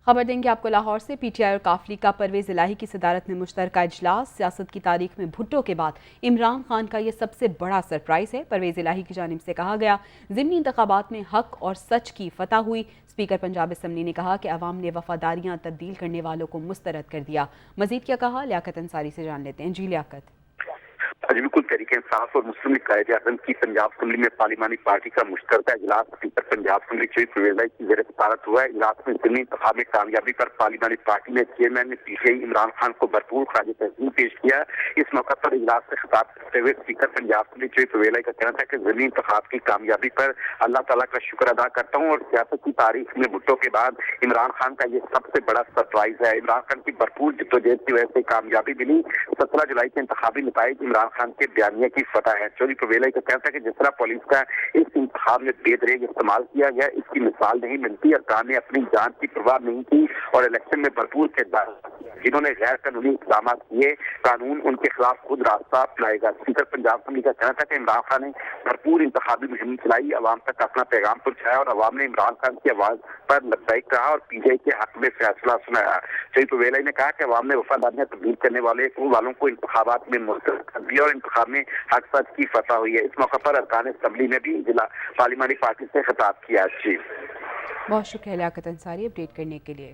خبر دیں گے آپ کو لاہور سے۔ پی ٹی آئی اور کافلی کا پرویز الہی کی صدارت میں مشترکہ اجلاس۔ سیاست کی تاریخ میں بھٹو کے بعد عمران خان کا یہ سب سے بڑا سرپرائز ہے۔ پرویز الہی کی جانب سے کہا گیا، ضمنی انتخابات میں حق اور سچ کی فتح ہوئی۔ اسپیکر پنجاب اسمبلی نے کہا کہ عوام نے وفاداریاں تبدیل کرنے والوں کو مسترد کر دیا۔ مزید کیا کہا، لیاقت انصاری سے جان لیتے ہیں۔ جی لیاقت۔ بالکل، تحریک انصاف اور مسلم لیگ قائد اعظم کی پنجاب اسمبلی میں پارلیمانی پارٹی کا مشترکہ اجلاس اسپیکر پنجاب اسمبلی چوئی پرویز الہی کی زیر صدارت ہوا ہے۔ اجلاس میں ضمنی انتخاب میں کامیابی پر پارلیمانی پارٹی نے چیئرمین نے P T I Imran Khan کو بھرپور خراج تحسین پیش کیا۔ اس موقع پر اجلاس سے خطاب کرتے ہوئے اسپیکر پنجاب اسمبلی چوئی پرویز الہی کا کہنا تھا کہ ضمنی انتخاب کی کامیابی پر اللہ تعالیٰ کا شکر ادا کرتا ہوں، اور سیاست کی تاریخ میں بھٹو کے بعد عمران خان کا یہ سب سے بڑا سرپرائز ہے۔ عمران خان کی بھرپور جدوجہد کی وجہ سے کامیابی ملی۔ 17 جولائی کے انتخابی نتائج عمران خان کے بیانیے کی فتح ہے۔ چودھری پرویز الہی کا کہنا تھا کہ جس طرح پولیس کا اس انتخاب میں بے دریغ استعمال کیا گیا، اس کی مثال نہیں ملتی۔ ارکان نے اپنی جان کی پرواہ نہیں کی اور الیکشن میں بھرپور کردار جنہوں نے غیر قانونی اقدامات کیے، قانون ان کے خلاف خود راستہ اپنائے گا۔ اسپیکر پنجاب اسمبلی کا کہنا تھا کہ عمران خان نے بھرپور انتخابی مہم چلائی، عوام تک اپنا پیغام پہنچایا اور عوام نے عمران خان کی آواز پر لبیک کہا اور پی ٹی آئی کے حق میں فیصلہ سنایا۔ چودھری پرویز الہی نے کہا کہ عوام نے وفاداریاں تبدیل کرنے والوں کو انتخابات میں مسترد کر دیا اور انتخاب میں حق سچ کی فتح ہوئی ہے۔ اس موقع پر ارکان اسمبلی نے بھی ضلع پارلیمانی پارٹی سے خطاب کیا۔ جی بہت شکریہ لیاقت انصاری اپڈیٹ کرنے کے لیے۔